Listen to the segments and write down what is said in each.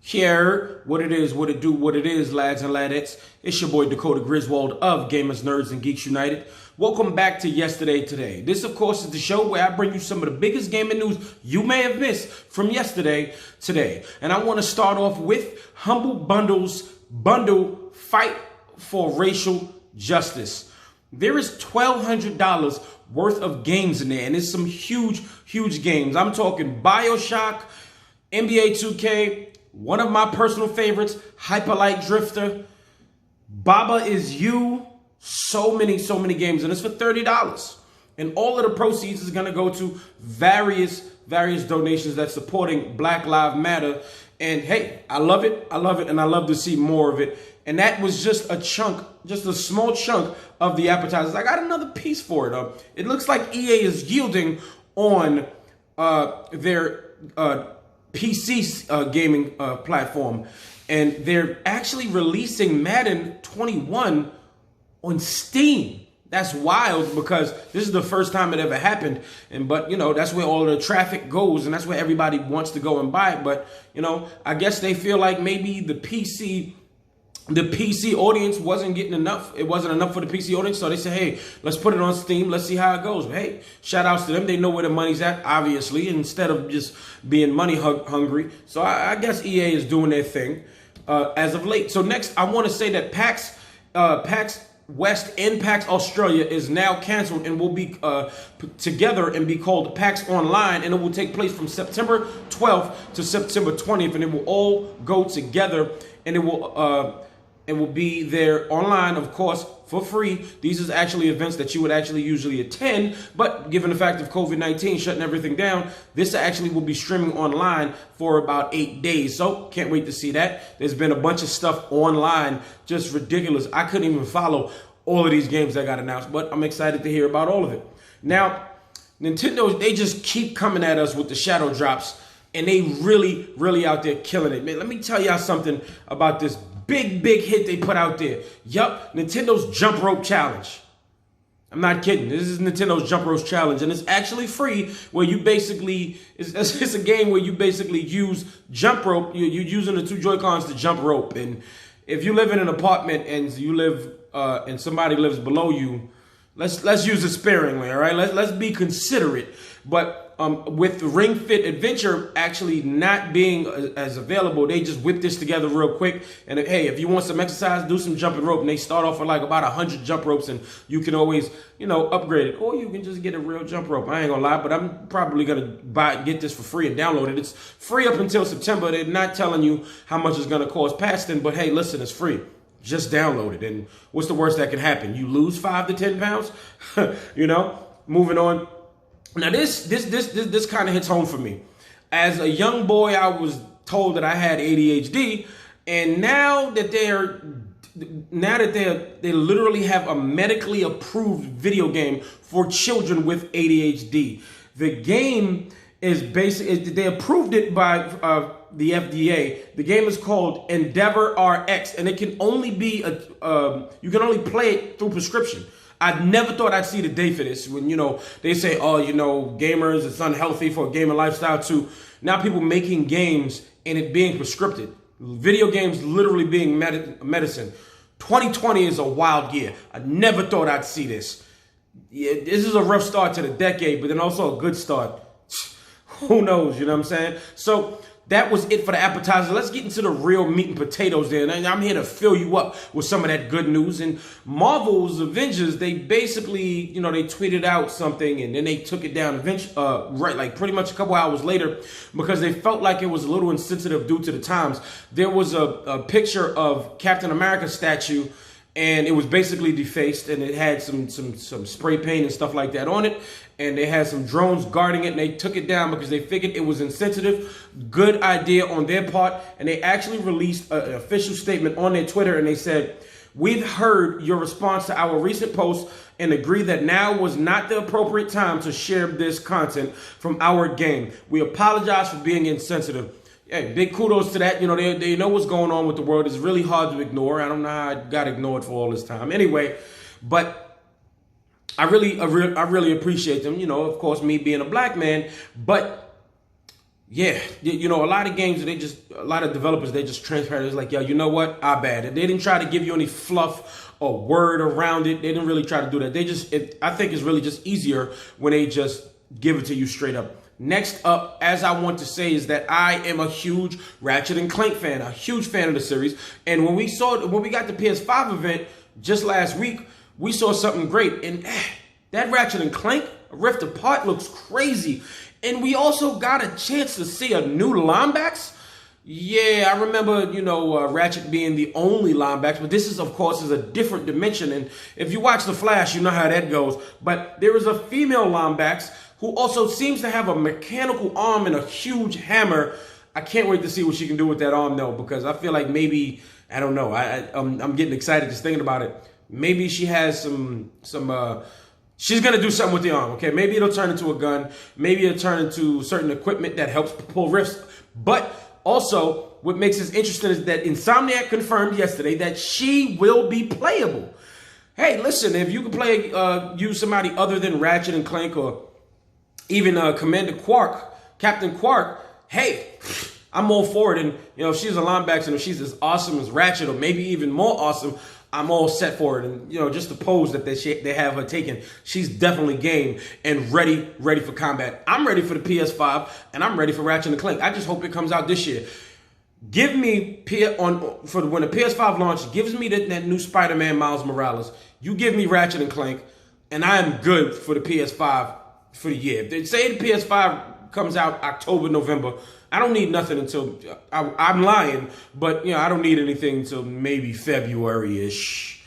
Here, what it is, what it do, what it is, lads and ladettes. It's your boy Dakota Griswold of Gamers, Nerds, and Geeks United. Welcome back to Yesterday Today. This, of course, is the show where I bring you some of the biggest gaming news you may have missed from yesterday today. And I want to start off with Humble Bundle's bundle Fight for Racial Justice. There is $1,200 worth of games in there, and it's some huge, huge games. I'm talking BioShock, NBA 2K, one of my personal favorites, Hyper Light Drifter, Baba Is You, so many games, and it's for $30. And all of the proceeds is gonna go to various donations that's supporting Black Lives Matter. And hey, I love it, and I love to see more of it. And that was just a chunk, just a small chunk of the appetizers. I got another piece for it. It looks like EA is yielding on their PC gaming platform, and they're actually releasing Madden 21 on Steam. That's wild because this is the first time it ever happened, but you know, that's where all the traffic goes, and that's where everybody wants to go and buy it. But you know, I guess they feel like maybe the PC audience wasn't getting enough. It wasn't enough for the PC audience, so they said, hey, let's put it on Steam. Let's see how it goes. Hey, shout outs to them. They know where the money's at, obviously, instead of just being money hungry. So I guess EA is doing their thing as of late. So next, I want to say that PAX West and PAX Australia is now canceled and will be put together and be called PAX Online, and it will take place from September 12th to September 20th, and it will all go together, and it will be there online, of course, for free. These is actually events that you would actually usually attend, but given the fact of COVID-19 shutting everything down, this actually will be streaming online for about 8 days. So can't wait to see that. There's been a bunch of stuff online, just ridiculous. I couldn't even follow all of these games that got announced, but I'm excited to hear about all of it. Now, Nintendo, they just keep coming at us with the shadow drops, and they really out there killing it. Man, let me tell y'all something about this big hit they put out there. Yup, Nintendo's Jump Rope Challenge. I'm not kidding. This is Nintendo's Jump Rope Challenge, and it's actually free. Where you basically, it's a game where you basically use jump rope. You're using the two Joy-Cons to jump rope, and if you live in an apartment and you live and somebody lives below you, let's use it sparingly. All right, let's be considerate. But with Ring Fit Adventure actually not being as available, they just whip this together real quick. And hey, if you want some exercise, do some jumping rope. And they start off with like about 100 jump ropes, and you can always, you know, upgrade it, or you can just get a real jump rope. I ain't gonna lie, but I'm probably gonna get this for free and download it. It's free up until September. They're not telling you how much it's gonna cost past then, but hey, listen, it's free. Just download it. And what's the worst that can happen? You lose 5 to 10 pounds. You know, moving on. Now this kind of hits home for me. As a young boy, I was told that I had ADHD, and now that they literally have a medically approved video game for children with ADHD. The game is they approved it by the FDA. The game is called Endeavor RX, and it can only be you can only play it through prescription. I never thought I'd see the day for this. When, you know, they say, oh, you know, gamers, it's unhealthy for a gaming lifestyle too. Now people making games and it being prescripted. Video games literally being medicine. 2020 is a wild year. I never thought I'd see this. Yeah, this is a rough start to the decade, but then also a good start. Who knows, you know what I'm saying? So that was it for the appetizer. Let's get into the real meat and potatoes there. And I'm here to fill you up with some of that good news. And Marvel's Avengers, they basically, you know, they tweeted out something and then they took it down like pretty much a couple hours later, because they felt like it was a little insensitive due to the times. There was a picture of Captain America statue, and it was basically defaced, and it had some spray paint and stuff like that on it. And they had some drones guarding it, and they took it down because they figured it was insensitive. Good idea on their part. And they actually released an official statement on their Twitter, and they said, we've heard your response to our recent post and agree that now was not the appropriate time to share this content from our game. We apologize for being insensitive. Hey, big kudos to that. You know, they know what's going on with the world. It's really hard to ignore. I don't know how I got ignored for all this time. Anyway, but I really appreciate them. You know, of course, me being a black man, but Yeah, you know, a lot of games, a lot of developers, they just transparent. It's like, yo, you know what? Our bad. They didn't try to give you any fluff or word around it. They didn't really try to do that. I think it's really just easier when they just give it to you straight up. Next up, as I want to say, is that I am a huge Ratchet and Clank fan, a huge fan of the series. And when we got the PS5 event just last week, we saw something great. And that Ratchet and Clank Rift Apart looks crazy. And we also got a chance to see a new Lombax. Yeah, I remember, you know, Ratchet being the only Lombax, but this is, of course, is a different dimension. And if you watch The Flash, you know how that goes. But there is a female Lombax who also seems to have a mechanical arm and a huge hammer. I can't wait to see what she can do with that arm, though, because I feel like maybe, I don't know, I'm getting excited just thinking about it. Maybe she has she's going to do something with the arm, okay? Maybe it'll turn into a gun. Maybe it'll turn into certain equipment that helps pull rifts. But also, what makes this interesting is that Insomniac confirmed yesterday that she will be playable. Hey, listen, if you can use somebody other than Ratchet and Clank or even Commander Quark, Captain Quark, hey, I'm all for it. And, you know, if she's a Lombax and if she's as awesome as Ratchet or maybe even more awesome, I'm all set for it. And, you know, just the pose that they have her taking, she's definitely game and ready for combat. I'm ready for the PS5 and I'm ready for Ratchet and Clank. I just hope it comes out this year. Give me, when the PS5 launch, gives me that new Spider-Man Miles Morales. You give me Ratchet and Clank and I am good for the PS5 for the year. If they say the PS5 comes out October, November, I don't need nothing until, I'm lying, but, you know, I don't need anything until maybe February-ish,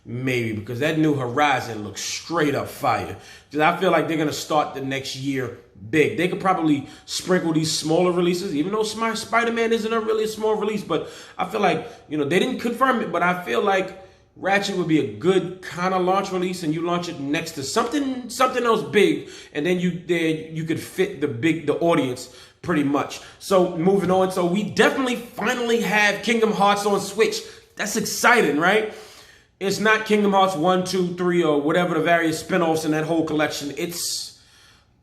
maybe, because that new Horizon looks straight up fire. Because I feel like they're going to start the next year big. They could probably sprinkle these smaller releases, even though Spider-Man isn't really a small release, but I feel like, you know, they didn't confirm it, but I feel like Ratchet would be a good kind of launch release, and you launch it next to something else big, and then you could fit the audience pretty much. So moving on, so we definitely finally have Kingdom Hearts on Switch. That's exciting, right? It's not Kingdom Hearts 1, 2, 3, or whatever the various spin-offs in that whole collection. It's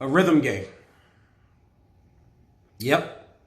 a rhythm game. Yep.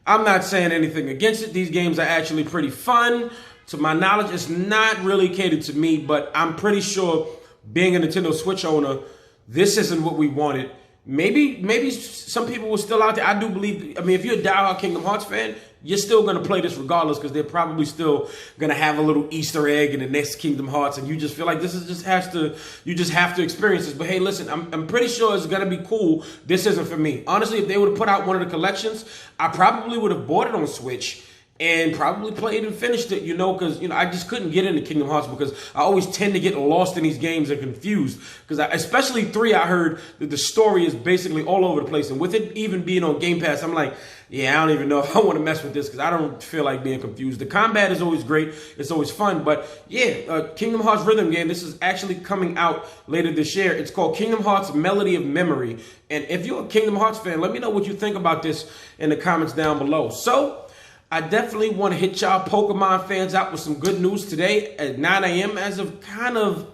I'm not saying anything against it. These games are actually pretty fun. To my knowledge, it's not really catered to me, but I'm pretty sure, being a Nintendo Switch owner, this isn't what we wanted. Maybe some people were still out there. I do believe, I mean, if you're a diehard Kingdom Hearts fan, you're still going to play this regardless, because they're probably still going to have a little Easter egg in the next Kingdom Hearts, and you just feel like you just have to experience this. But hey, listen, I'm pretty sure it's going to be cool. This isn't for me. Honestly, if they would have put out one of the collections, I probably would have bought it on Switch and probably played and finished it, you know, because, you know, I just couldn't get into Kingdom Hearts because I always tend to get lost in these games and confused. Because especially 3, I heard that the story is basically all over the place. And with it even being on Game Pass, I'm like, yeah, I don't even know if I want to mess with this because I don't feel like being confused. The combat is always great. It's always fun. But yeah, Kingdom Hearts rhythm game, this is actually coming out later this year. It's called Kingdom Hearts Melody of Memory. And if you're a Kingdom Hearts fan, let me know what you think about this in the comments down below. So I definitely want to hit y'all Pokemon fans out with some good news today at 9 a.m. as of kind of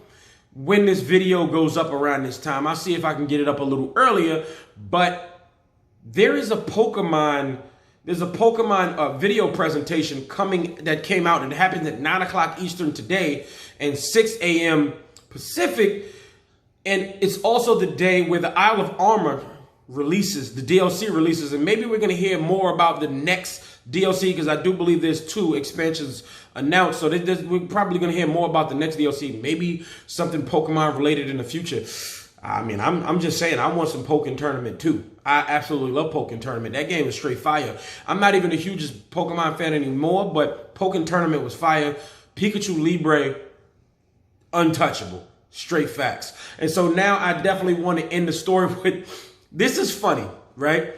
when this video goes up around this time. I'll see if I can get it up a little earlier, but there is a Pokemon video presentation that came out. It happened at 9 o'clock Eastern today and 6 a.m. Pacific, and it's also the day where the Isle of Armor releases, the DLC releases, and maybe we're going to hear more about the next DLC, because I do believe there's 2 expansions announced, so we're probably going to hear more about the next DLC, maybe something Pokemon related in the future. I mean, I'm just saying, I want some Pokken Tournament too. I absolutely love Pokken Tournament. That game is straight fire. I'm not even the hugest Pokemon fan anymore, but Pokken Tournament was fire. Pikachu Libre, untouchable. Straight facts. And so now I definitely want to end the story with, this is funny, right?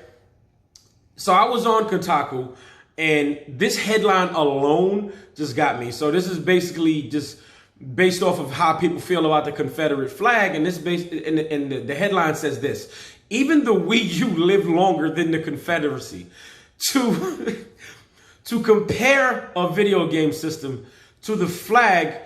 So I was on Kotaku, and this headline alone just got me. So this is basically just based off of how people feel about the Confederate flag, and the headline says this: even the Wii U lived longer than the Confederacy. To compare a video game system to the flag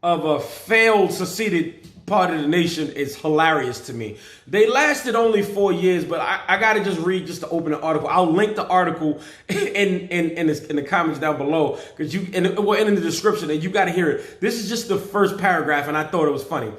of a failed seceded part of the nation is hilarious to me. They lasted only 4 years, but I got to just read just to open the article. I'll link the article in the comments down below, because in the description, and you got to hear it. This is just the first paragraph, and I thought it was funny.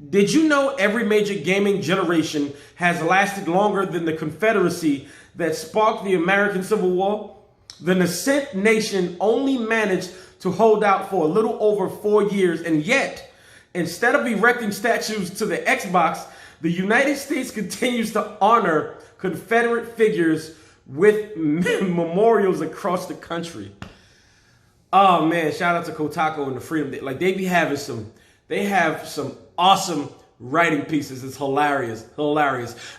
Did you know every major gaming generation has lasted longer than the Confederacy that sparked the American Civil War? The nascent nation only managed to hold out for a little over 4 years, and yet, instead of erecting statues to the Xbox, the United States continues to honor Confederate figures with memorials across the country. Oh man, shout out to Kotaku and the Freedom Day. Like, they have some awesome writing pieces. It's hilarious.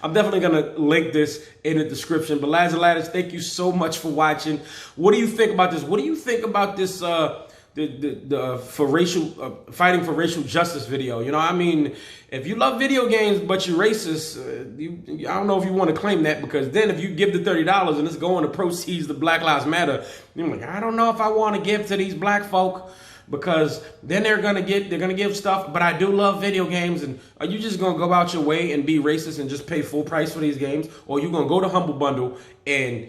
I'm definitely gonna link this in the description. But lads and ladders, thank you so much for watching. What do you think about this? What do you think about this fighting for racial justice video? You know, I mean, if you love video games but you're racist, I don't know if you want to claim that, because then if you give the $30 and it's going to proceeds to Black Lives Matter, you're like, I don't know if I want to give to these black folk, because then they're gonna give stuff. But I do love video games. And are you just gonna go out your way and be racist and just pay full price for these games, or are you gonna go to Humble Bundle and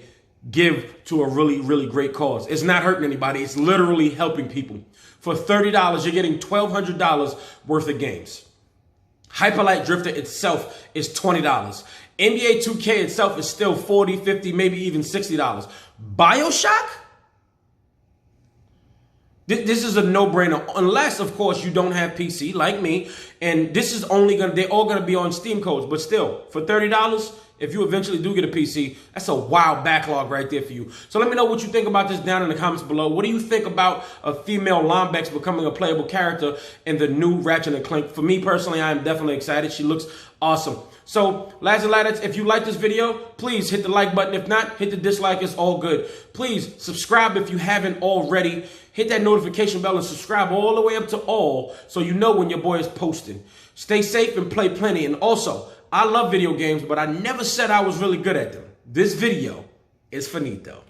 give to a really, really great cause? It's not hurting anybody. It's literally helping people. For $30, you're getting $1,200 worth of games. Hyperlight Drifter itself is $20. NBA 2K itself is still $40, $50, maybe even $60. BioShock? This is a no-brainer, unless, of course, you don't have PC like me, and this is they're all gonna be on Steam codes. But still, for $30, if you eventually do get a PC, that's a wild backlog right there for you. So let me know what you think about this down in the comments below. What do you think about a female Lombex becoming a playable character in the new Ratchet & Clank? For me personally, I am definitely excited. She looks awesome. So, lads and ladders, if you like this video, please hit the like button. If not, hit the dislike. It's all good. Please subscribe if you haven't already. Hit that notification bell and subscribe all the way up to all, so you know when your boy is posting. Stay safe and play plenty. And also, I love video games, but I never said I was really good at them. This video is finito.